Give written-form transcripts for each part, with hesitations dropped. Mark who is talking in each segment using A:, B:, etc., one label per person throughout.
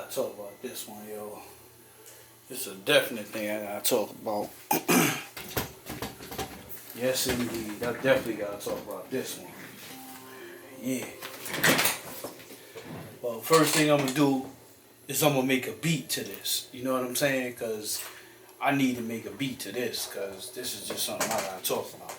A: gotta talk about this one, yo. It's a definite thing I gotta talk about. Yes, indeed. I definitely gotta talk about this one. Yeah. Well, first thing I'm gonna do is I'm gonna make a beat to this. You know what I'm saying? Cause I need to make a beat to this, cause this is just something I gotta talk about.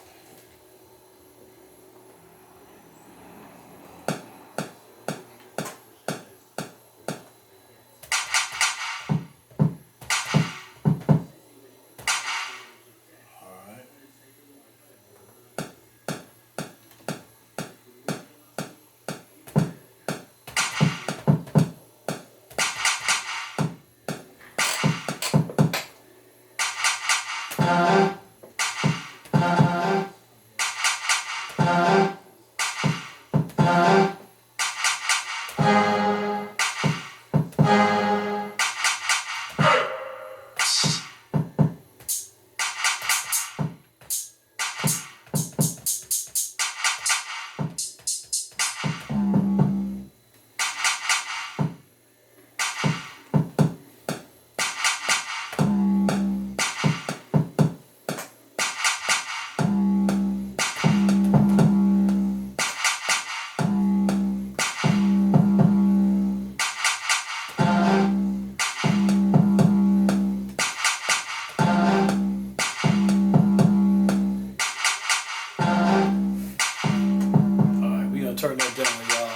A: Turn that down, y'all.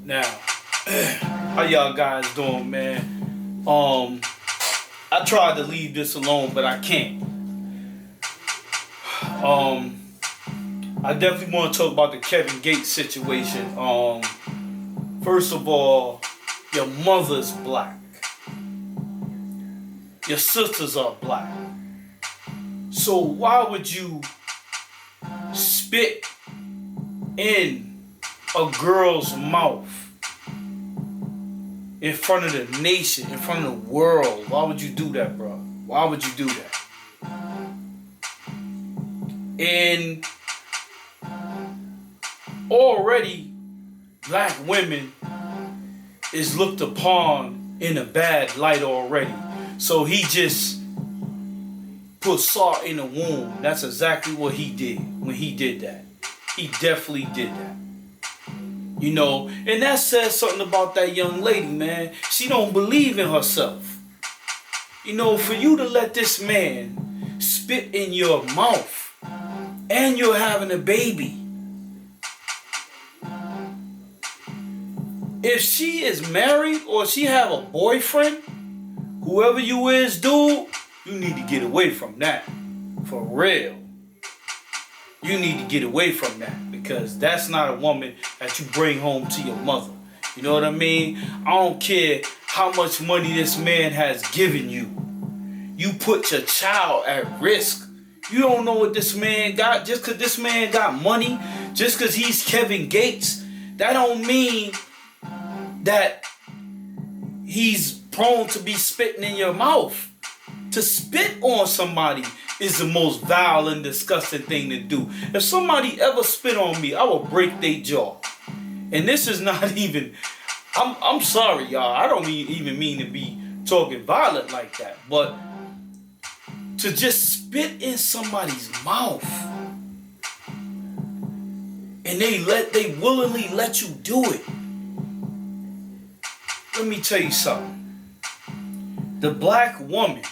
A: Now, how y'all guys doing, man? I tried to leave this alone, but I can't. I definitely want to talk about the Kevin Gates situation. First of all, your mother's black. Your sisters are black. So why would you spit in a girl's mouth in front of the nation, in front of the world? Why would you do that, bro? Why would you do that? And already black women is looked upon in a bad light already. So he just put salt in the wound. That's exactly what he did when he did that. He definitely did that. You know, and that says something about that young lady, man. She don't believe in herself. You know, for you to let this man spit in your mouth and you're having a baby. If she is married or she have a boyfriend, whoever you is, dude, you need to get away from that. For real. You need to get away from that, because that's not a woman that you bring home to your mother. You know what I mean? I don't care how much money this man has given you. You put your child at risk. You don't know what this man got. Just because this man got money, just because he's Kevin Gates, that don't mean that he's prone to be spitting in your mouth. To spit on somebody is the most vile and disgusting thing to do. If somebody ever spit on me, I will break their jaw. And this is not even, I'm sorry, y'all. I don't even mean to be talking violent like that. But to just spit in somebody's mouth and they willingly let you do it. Let me tell you something. The black woman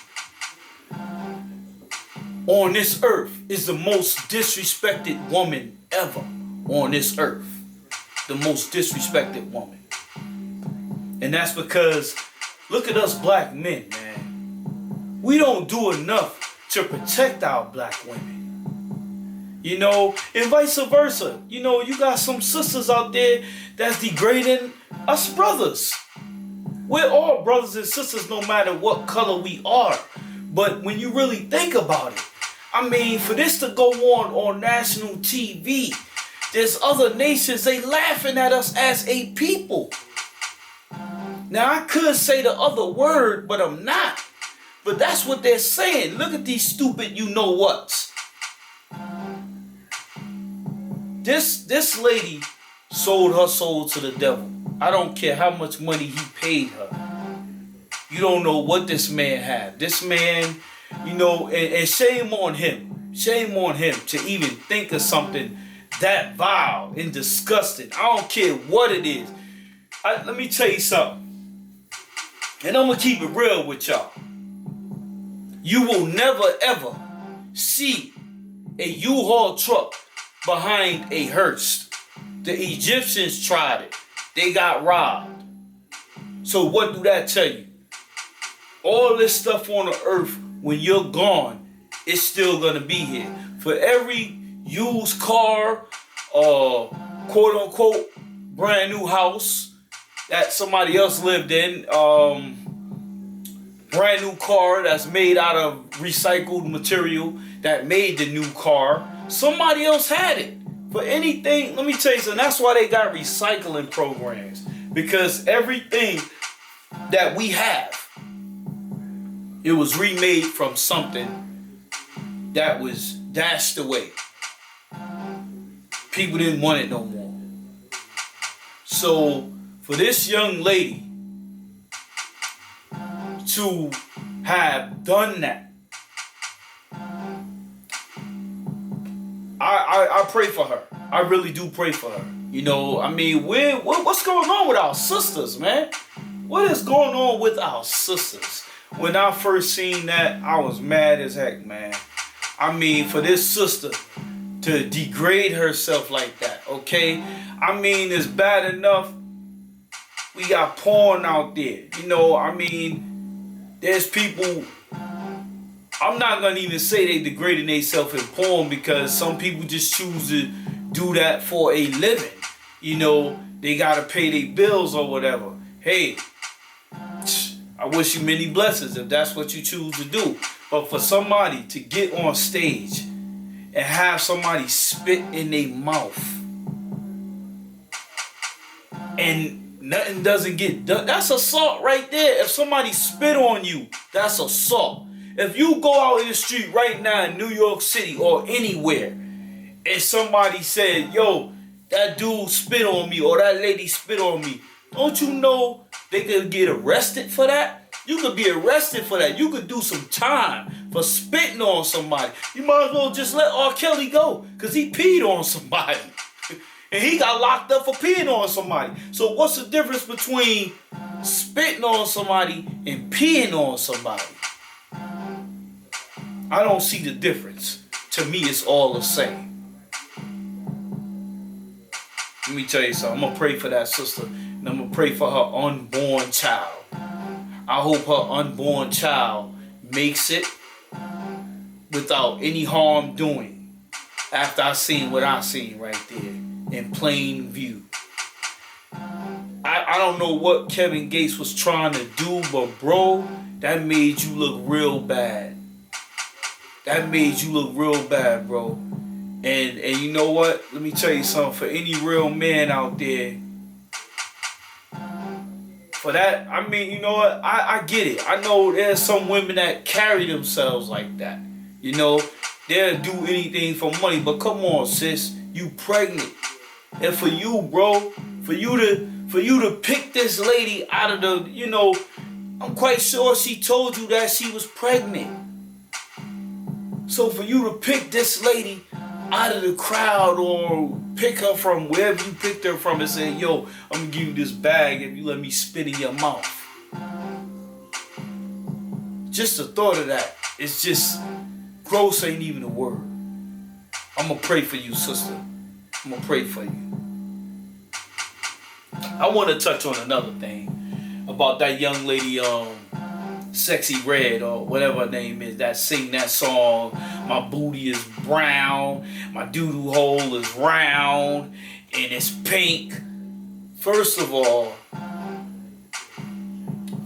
A: on this earth is the most disrespected woman ever on this earth. The most disrespected woman. And that's because, look at us black men, man. We don't do enough to protect our black women. You know, and vice versa. You know, you got some sisters out there that's degrading us brothers. We're all brothers and sisters no matter what color we are. But when you really think about it, I mean, for this to go on national TV, there's other nations, they laughing at us as a people. Now, I could say the other word, but I'm not. But that's what they're saying. Look at these stupid you-know-whats. This lady sold her soul to the devil. I don't care how much money he paid her. You don't know what this man had. This man, you know, and shame on him. Shame on him to even think of something that vile and disgusting. I don't care what it is. Let me tell you something. And I'm going to keep it real with y'all. You will never ever see a U-Haul truck behind a hearse. The Egyptians tried it. They got robbed. So what do that tell you? All this stuff on the earth, when you're gone, it's still going to be here. For every used car or quote unquote brand new house that somebody else lived in, brand new car that's made out of recycled material that made the new car, somebody else had it. For anything, let me tell you something, that's why they got recycling programs. Because everything that we have, it was remade from something that was dashed away. People didn't want it no more. So for this young lady to have done that, I pray for her. I really do pray for her. You know, I mean, what's going on with our sisters, man? What is going on with our sisters? When I first seen that, I was mad as heck, man. I mean, for this sister to degrade herself like that, okay? I mean, it's bad enough we got porn out there. You know, I mean, there's people, I'm not going to even say they degrading themselves in porn, because some people just choose to do that for a living. You know, they got to pay their bills or whatever. Hey, I wish you many blessings if that's what you choose to do. But for somebody to get on stage and have somebody spit in their mouth and nothing doesn't get done, that's assault right there. If somebody spit on you, that's assault. If you go out in the street right now in New York City or anywhere and somebody said, yo, that dude spit on me or that lady spit on me, don't you know they could get arrested for that? You could be arrested for that. You could do some time for spitting on somebody. You might as well just let R. Kelly go, because he peed on somebody. And he got locked up for peeing on somebody. So what's the difference between spitting on somebody and peeing on somebody? I don't see the difference. To me, it's all the same. Let me tell you something. I'm going to pray for that sister. And I'm going to pray for her unborn child. I hope her unborn child makes it without any harm doing. After I seen what I seen right there in plain view. I don't know what Kevin Gates was trying to do, but bro, that made you look real bad. That made you look real bad, bro. And you know what? Let me tell you something. For any real man out there, for that, I mean, you know what? I get it. I know there's some women that carry themselves like that. You know, they'll do anything for money. But come on, sis, you pregnant. And for you, bro, for you to pick this lady out of the, you know, I'm quite sure she told you that she was pregnant. So for you to pick this lady out of the crowd or pick her from wherever you picked her from and say, yo, I'm going to give you this bag if you let me spit in your mouth. Just the thought of that, it's just, gross ain't even a word. I'm going to pray for you, sister. I'm going to pray for you. I want to touch on another thing about that young lady, Sexy Red or whatever her name is, that sing that song, my booty is brown, my doo-doo hole is round, and it's pink. First of all,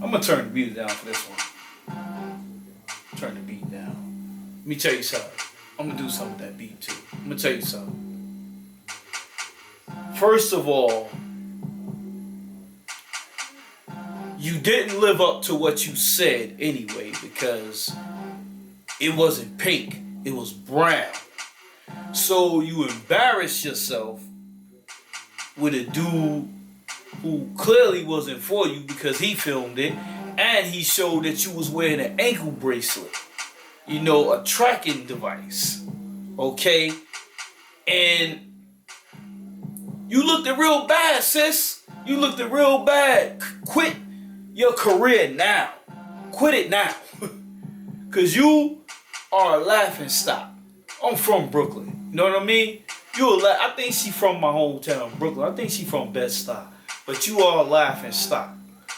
A: I'm going to turn the music down for this one. Turn the beat down. Let me tell you something. I'm going to do something with that beat too. I'm going to tell you something. First of all, you didn't live up to what you said anyway, because it wasn't pink, it was brown. So you embarrassed yourself with a dude who clearly wasn't for you because he filmed it, and he showed that you was wearing an ankle bracelet, you know, a tracking device, okay? And you looked real bad, sis. You looked real bad. Quit your career now. Quit it now. Because you are a laughing stock. I'm from Brooklyn. You know what I mean? I think she from my hometown, Brooklyn. I think she from Bed-Stuy. But you are a laughing stock.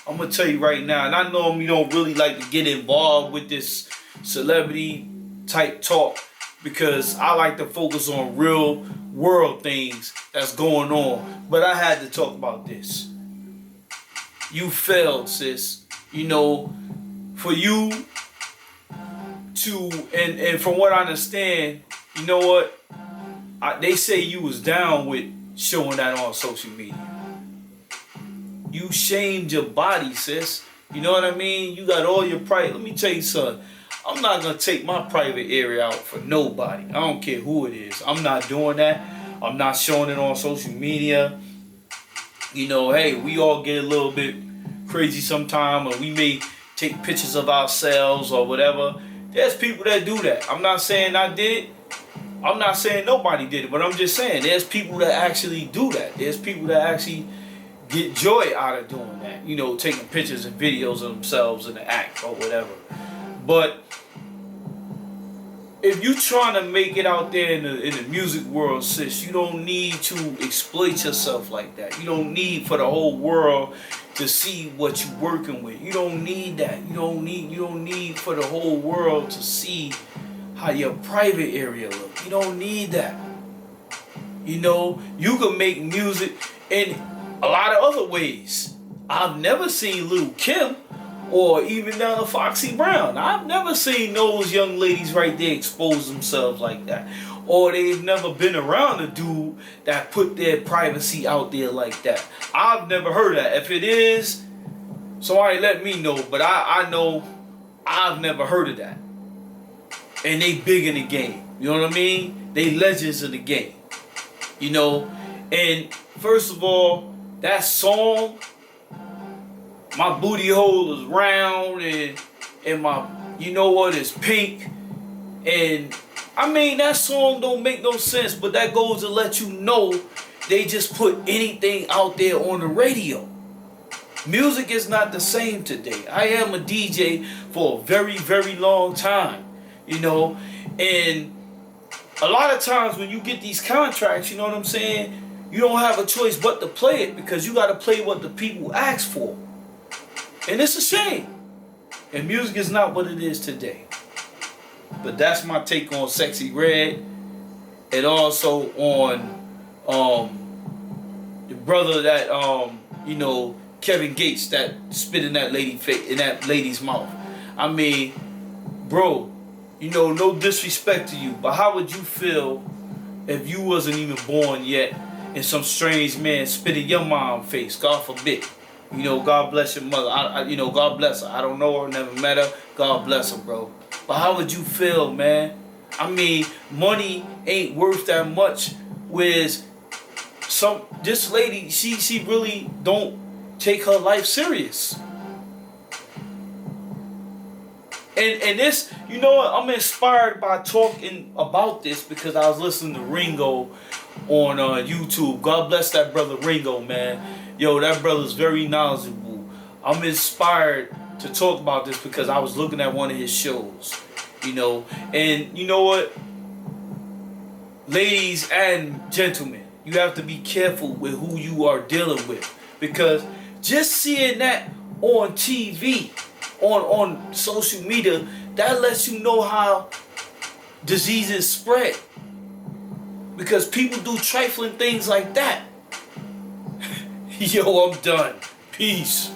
A: I'm going to tell you right now, and I know you don't really like to get involved with this celebrity type talk because I like to focus on real world things that's going on. But I had to talk about this. You failed, sis. You know, for you to, and from what I understand, you know what? They say you was down with showing that on social media. You shamed your body, sis. You know what I mean? You got all your private. Let me tell you something. I'm not going to take my private area out for nobody. I don't care who it is. I'm not doing that. I'm not showing it on social media. You know, hey, we all get a little bit crazy sometime, or we may take pictures of ourselves or whatever. There's people that do that. I'm not saying I did it. I'm not saying nobody did it, but I'm just saying there's people that actually do that. There's people that actually get joy out of doing that. You know, taking pictures and videos of themselves in the act or whatever. But if you trying to make it out there in the music world, sis, you don't need to exploit yourself like that. You don't need for the whole world to see what you're working with. You don't need that. You don't need for the whole world to see how your private area look. You don't need that. You know, you can make music in a lot of other ways. I've never seen Lil' Kim or even down to Foxy Brown. I've never seen those young ladies right there expose themselves like that. Or they've never been around a dude that put their privacy out there like that. I've never heard that. If it is, somebody let me know. But I know I've never heard of that. And they big in the game. You know what I mean? They legends in the game. You know? And first of all, that song, my booty hole is round and my, you know what, is pink. And I mean, that song don't make no sense, but that goes to let you know they just put anything out there on the radio. Music is not the same today. I am a DJ for a very, very long time, you know, and a lot of times when you get these contracts, you know what I'm saying, you don't have a choice but to play it because you got to play what the people ask for. And it's a shame. And music is not what it is today. But that's my take on Sexy Red. And also on the brother that you know, Kevin Gates, that spit in that lady's mouth. I mean, bro, you know, no disrespect to you, but how would you feel if you wasn't even born yet and some strange man spit in your mom's face? God forbid. You know, God bless your mother. You know, God bless her. I don't know her, never met her. God bless her, bro. But how would you feel, man? I mean, money ain't worth that much. Whereas this lady, she really don't take her life serious. And this, you know what? I'm inspired by talking about this because I was listening to Ringo on YouTube. God bless that brother Ringo, man. Yo, that brother's very knowledgeable. I'm inspired to talk about this because I was looking at one of his shows, you know. And you know what? Ladies and gentlemen, you have to be careful with who you are dealing with. Because just seeing that on TV, on social media, that lets you know how diseases spread. Because people do trifling things like that. Yo, I'm done. Peace.